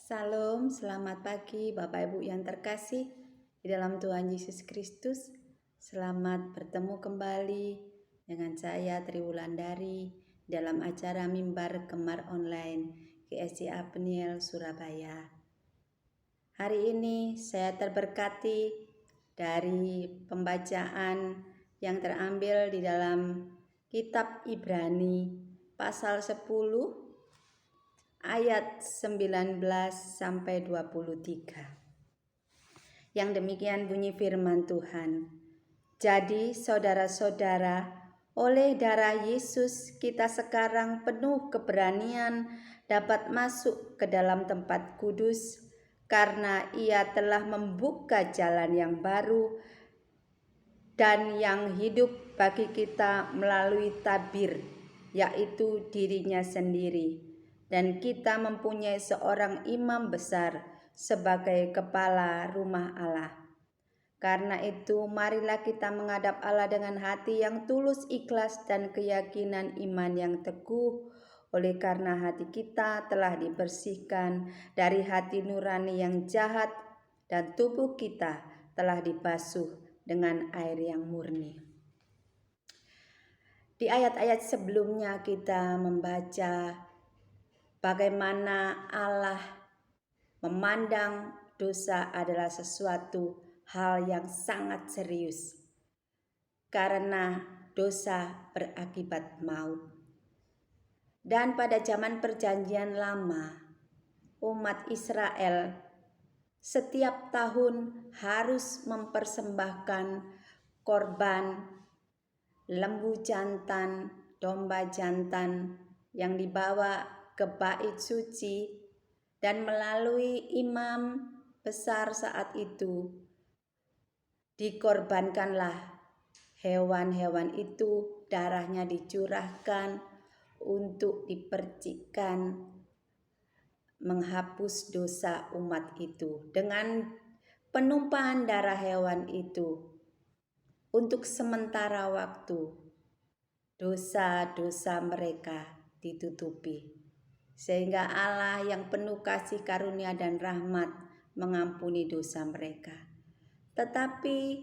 Salam, selamat pagi Bapak Ibu yang terkasih di dalam Tuhan Yesus Kristus. Selamat bertemu kembali dengan saya Tri Wulandari dalam acara Mimbar Gemar Online GSCA Peniel Surabaya. Hari ini saya terberkati dari pembacaan yang terambil di dalam kitab Ibrani pasal 10 ayat 19 sampai 23. Yang demikian bunyi firman Tuhan. Jadi saudara-saudara, oleh darah Yesus kita sekarang penuh keberanian dapat masuk ke dalam tempat kudus karena Ia telah membuka jalan yang baru dan yang hidup bagi kita melalui tabir, yaitu dirinya sendiri. Dan kita mempunyai seorang imam besar sebagai kepala rumah Allah. Karena itu marilah kita menghadap Allah dengan hati yang tulus, ikhlas, dan keyakinan iman yang teguh. Oleh karena hati kita telah dibersihkan dari hati nurani yang jahat dan tubuh kita telah dibasuh dengan air yang murni. Di ayat-ayat sebelumnya kita membaca bagaimana Allah memandang dosa adalah sesuatu hal yang sangat serius karena dosa berakibat maut. Dan pada zaman perjanjian lama, umat Israel setiap tahun harus mempersembahkan korban lembu jantan, domba jantan yang dibawa ke bait suci, dan melalui imam besar saat itu dikorbankanlah hewan-hewan itu, darahnya dicurahkan untuk dipercikkan menghapus dosa umat itu. Dengan penumpahan darah hewan itu untuk sementara waktu dosa-dosa mereka ditutupi, sehingga Allah yang penuh kasih karunia dan rahmat mengampuni dosa mereka. Tetapi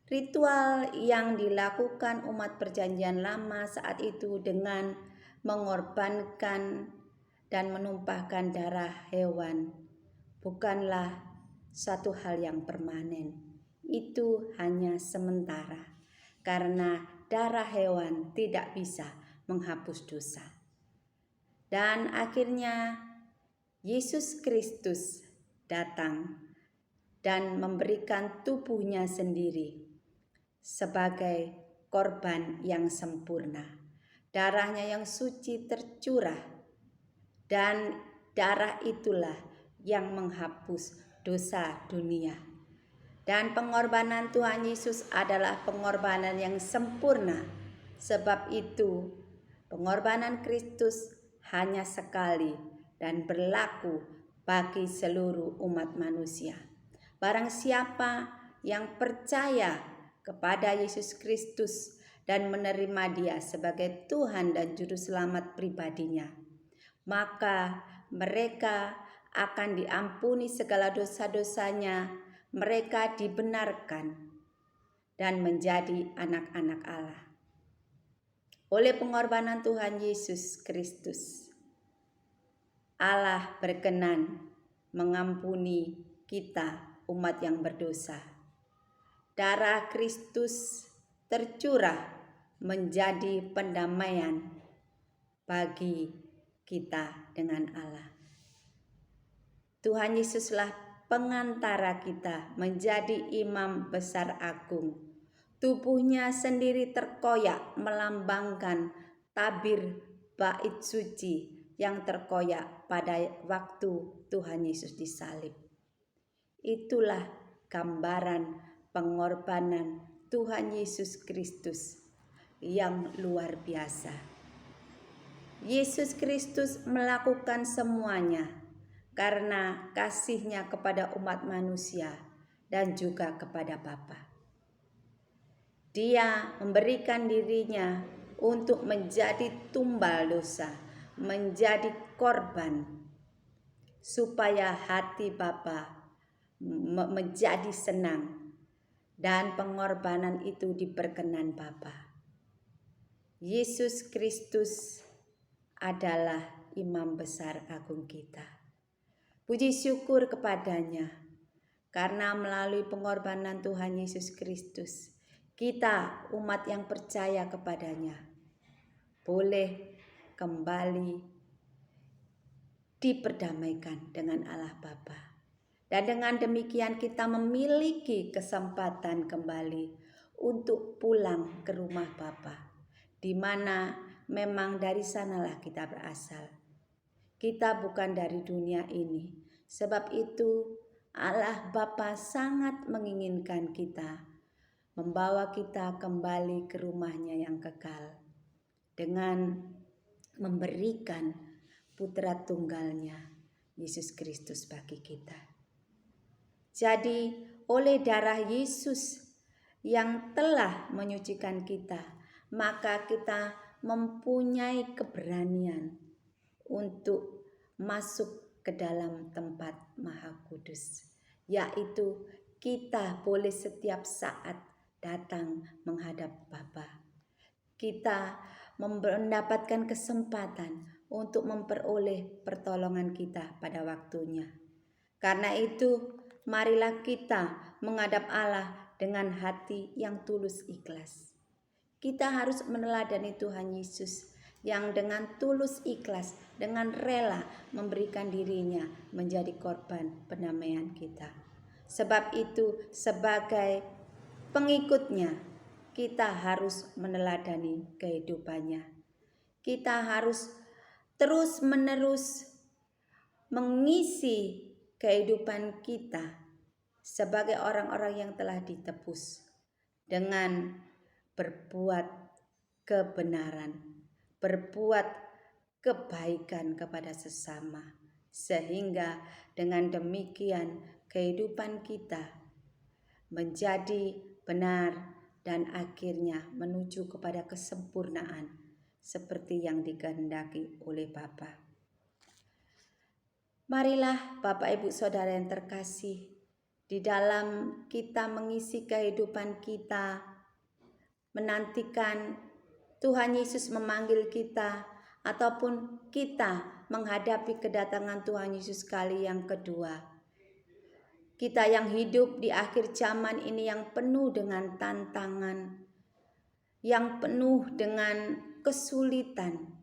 ritual yang dilakukan umat perjanjian lama saat itu dengan mengorbankan dan menumpahkan darah hewan bukanlah satu hal yang permanen. Itu hanya sementara, karena darah hewan tidak bisa menghapus dosa. Dan akhirnya Yesus Kristus datang dan memberikan tubuhnya sendiri sebagai korban yang sempurna. Darahnya yang suci tercurah, dan darah itulah yang menghapus dosa dunia. Dan pengorbanan Tuhan Yesus adalah pengorbanan yang sempurna. Sebab itu pengorbanan Kristus hanya sekali dan berlaku bagi seluruh umat manusia. Barang siapa yang percaya kepada Yesus Kristus dan menerima Dia sebagai Tuhan dan Juru Selamat pribadinya, maka mereka akan diampuni segala dosa-dosanya, mereka dibenarkan dan menjadi anak-anak Allah. Oleh pengorbanan Tuhan Yesus Kristus, Allah berkenan mengampuni kita umat yang berdosa. Darah Kristus tercurah menjadi pendamaian bagi kita dengan Allah. Tuhan Yesuslah pengantara kita menjadi imam besar agung. Tubuhnya sendiri terkoyak melambangkan tabir bait suci yang terkoyak pada waktu Tuhan Yesus disalib. Itulah gambaran pengorbanan Tuhan Yesus Kristus yang luar biasa. Yesus Kristus melakukan semuanya karena kasih-Nya kepada umat manusia dan juga kepada Bapa. Dia memberikan dirinya untuk menjadi tumbal dosa, menjadi korban, supaya hati Bapa menjadi senang dan pengorbanan itu diperkenan Bapa. Yesus Kristus adalah imam besar agung kita. Puji syukur kepadanya karena melalui pengorbanan Tuhan Yesus Kristus, kita umat yang percaya kepadanya boleh kembali diperdamaikan dengan Allah Bapa. Dan dengan demikian kita memiliki kesempatan kembali untuk pulang ke rumah Bapa, di mana memang dari sanalah kita berasal. Kita bukan dari dunia ini. Sebab itu Allah Bapa sangat menginginkan kita membawa kita kembali ke rumahnya yang kekal dengan memberikan putra tunggalnya Yesus Kristus bagi kita. Jadi oleh darah Yesus yang telah menyucikan kita, maka kita mempunyai keberanian untuk masuk ke dalam tempat Maha Kudus, yaitu kita boleh setiap saat datang menghadap Bapa. Kita mendapatkan kesempatan untuk memperoleh pertolongan kita pada waktunya. Karena itu, marilah kita menghadap Allah dengan hati yang tulus ikhlas. Kita harus meneladani Tuhan Yesus yang dengan tulus ikhlas, dengan rela memberikan dirinya menjadi korban pendamaian kita. Sebab itu, sebagai pengikutnya, kita harus meneladani kehidupannya. Kita harus terus-menerus mengisi kehidupan kita sebagai orang-orang yang telah ditebus dengan berbuat kebenaran, berbuat kebaikan kepada sesama, sehingga dengan demikian kehidupan kita menjadi benar dan akhirnya menuju kepada kesempurnaan seperti yang dikehendaki oleh Bapa. Marilah Bapak Ibu Saudara yang terkasih, di dalam kita mengisi kehidupan kita, menantikan Tuhan Yesus memanggil kita, ataupun kita menghadapi kedatangan Tuhan Yesus kali yang kedua. Kita yang hidup di akhir zaman ini yang penuh dengan tantangan, yang penuh dengan kesulitan,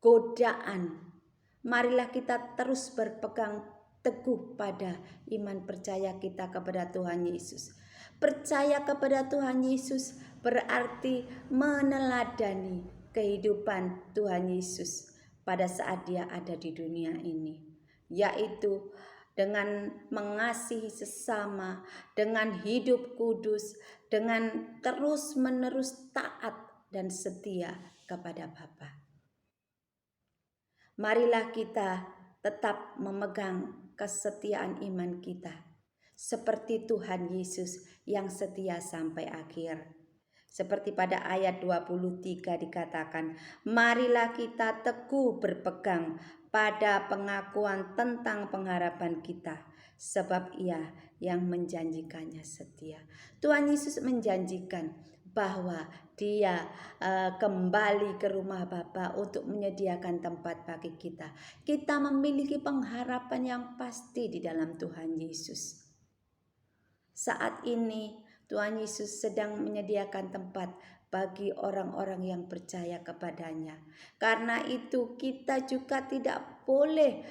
godaan. Marilah kita terus berpegang teguh pada iman percaya kita kepada Tuhan Yesus. Percaya kepada Tuhan Yesus berarti meneladani kehidupan Tuhan Yesus pada saat Dia ada di dunia ini, yaitu dengan mengasihi sesama, dengan hidup kudus, dengan terus-menerus taat dan setia kepada Bapa. Marilah kita tetap memegang kesetiaan iman kita, seperti Tuhan Yesus yang setia sampai akhir. Seperti pada ayat 23 dikatakan, marilah kita teguh berpegang pada pengakuan tentang pengharapan kita, sebab Ia yang menjanjikannya setia. Tuhan Yesus menjanjikan bahwa Dia kembali ke rumah Bapa untuk menyediakan tempat bagi kita. Kita memiliki pengharapan yang pasti di dalam Tuhan Yesus. Saat ini Tuhan Yesus sedang menyediakan tempat bagi orang-orang yang percaya kepadanya. Karena itu kita juga tidak boleh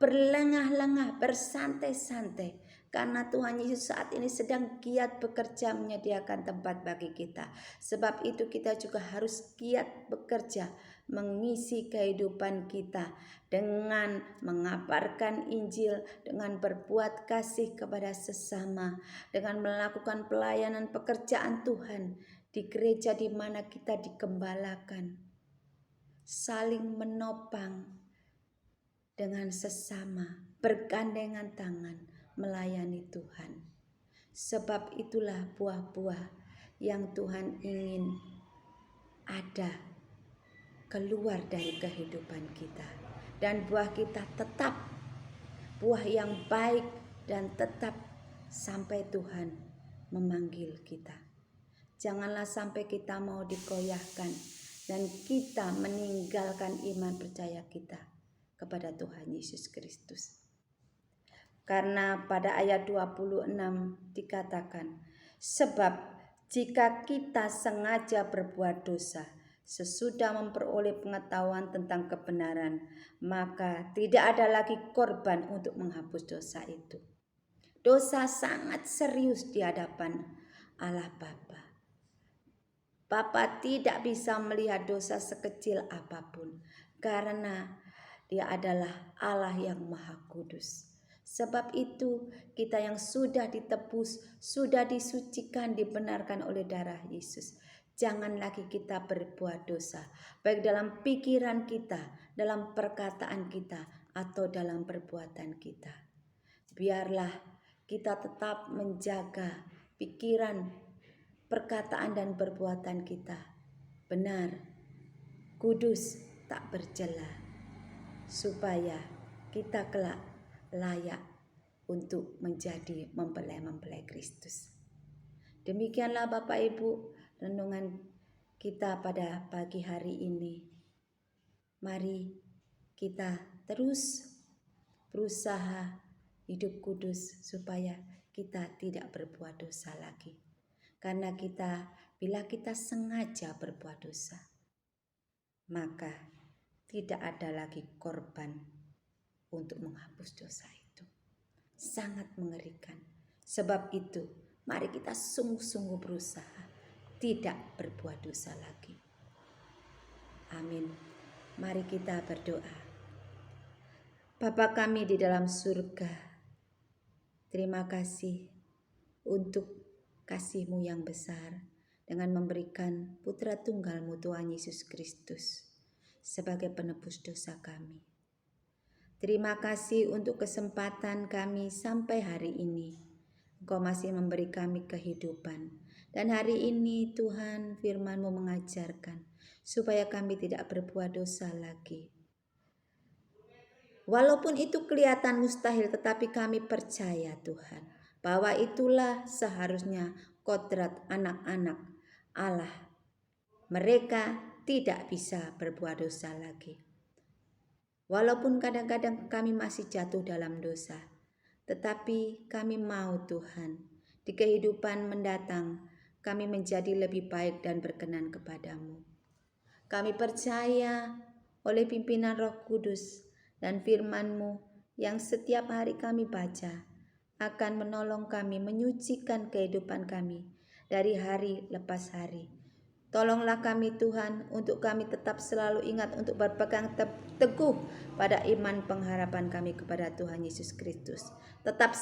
berlengah-lengah, bersantai-santai. Karena Tuhan Yesus saat ini sedang giat bekerja menyediakan tempat bagi kita. Sebab itu kita juga harus giat bekerja mengisi kehidupan kita dengan mengabarkan Injil, dengan berbuat kasih kepada sesama, dengan melakukan pelayanan pekerjaan Tuhan di gereja di mana kita digembalakan, saling menopang dengan sesama, bergandengan tangan melayani Tuhan. Sebab itulah buah-buah yang Tuhan ingin ada keluar dari kehidupan kita, dan buah kita tetap buah yang baik dan tetap sampai Tuhan memanggil kita. Janganlah sampai kita mau dikoyahkan dan kita meninggalkan iman percaya kita kepada Tuhan Yesus Kristus. Karena pada ayat 26 dikatakan, sebab jika kita sengaja berbuat dosa sesudah memperoleh pengetahuan tentang kebenaran, maka tidak ada lagi korban untuk menghapus dosa itu. Dosa sangat serius di hadapan Allah Bapa. Bapa tidak bisa melihat dosa sekecil apapun karena Dia adalah Allah yang Maha Kudus. Sebab itu kita yang sudah ditebus, sudah disucikan, dibenarkan oleh darah Yesus. Jangan lagi kita berbuat dosa, baik dalam pikiran kita, dalam perkataan kita, atau dalam perbuatan kita. Biarlah kita tetap menjaga pikiran, perkataan dan perbuatan kita benar, kudus, tak bercela, supaya kita kelak layak untuk menjadi mempelai-mempelai Kristus. Demikianlah Bapak Ibu renungan kita pada pagi hari ini. Mari kita terus berusaha hidup kudus supaya kita tidak berbuat dosa lagi. Karena bila kita sengaja berbuat dosa, maka tidak ada lagi korban untuk menghapus dosa itu. Sangat mengerikan. Sebab itu, mari kita sungguh-sungguh berusaha tidak berbuat dosa lagi. Amin. Mari kita berdoa. Bapa kami di dalam surga, terima kasih untuk kasih-Mu yang besar dengan memberikan Putra Tunggal-Mu Tuhan Yesus Kristus sebagai penebus dosa kami. Terima kasih untuk kesempatan kami sampai hari ini. Engkau masih memberi kami kehidupan. Dan hari ini Tuhan firman-Mu mengajarkan supaya kami tidak berbuat dosa lagi. Walaupun itu kelihatan mustahil, tetapi kami percaya Tuhan bahwa itulah seharusnya kodrat anak-anak Allah. Mereka tidak bisa berbuat dosa lagi. Walaupun kadang-kadang kami masih jatuh dalam dosa, tetapi kami mau Tuhan, di kehidupan mendatang kami menjadi lebih baik dan berkenan kepadamu. Kami percaya oleh pimpinan Roh Kudus dan firman-Mu yang setiap hari kami baca akan menolong kami menyucikan kehidupan kami dari hari lepas hari. Tolonglah kami Tuhan untuk kami tetap selalu ingat untuk berpegang teguh pada iman pengharapan kami kepada Tuhan Yesus Kristus. Tetap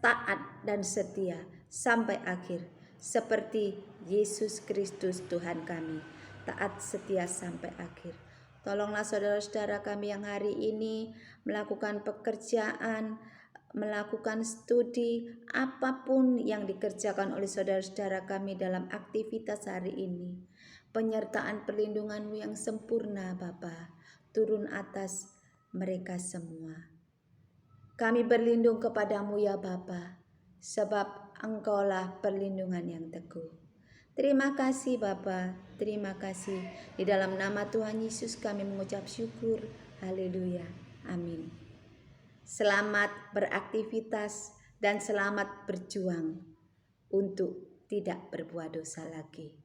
taat dan setia sampai akhir seperti Yesus Kristus Tuhan kami. Taat setia sampai akhir. Tolonglah saudara-saudara kami yang hari ini melakukan pekerjaan, melakukan studi, apapun yang dikerjakan oleh saudara-saudara kami dalam aktivitas hari ini. Penyertaan perlindungan-Mu yang sempurna Bapa turun atas mereka semua. Kami berlindung kepadamu ya Bapa, sebab Engkaulah perlindungan yang teguh. Terima kasih Bapa, terima kasih. Di dalam nama Tuhan Yesus kami mengucap syukur. Haleluya. Amin. Selamat beraktivitas dan selamat berjuang untuk tidak berbuat dosa lagi.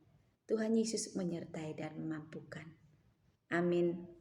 Tuhan Yesus menyertai dan memampukan. Amin.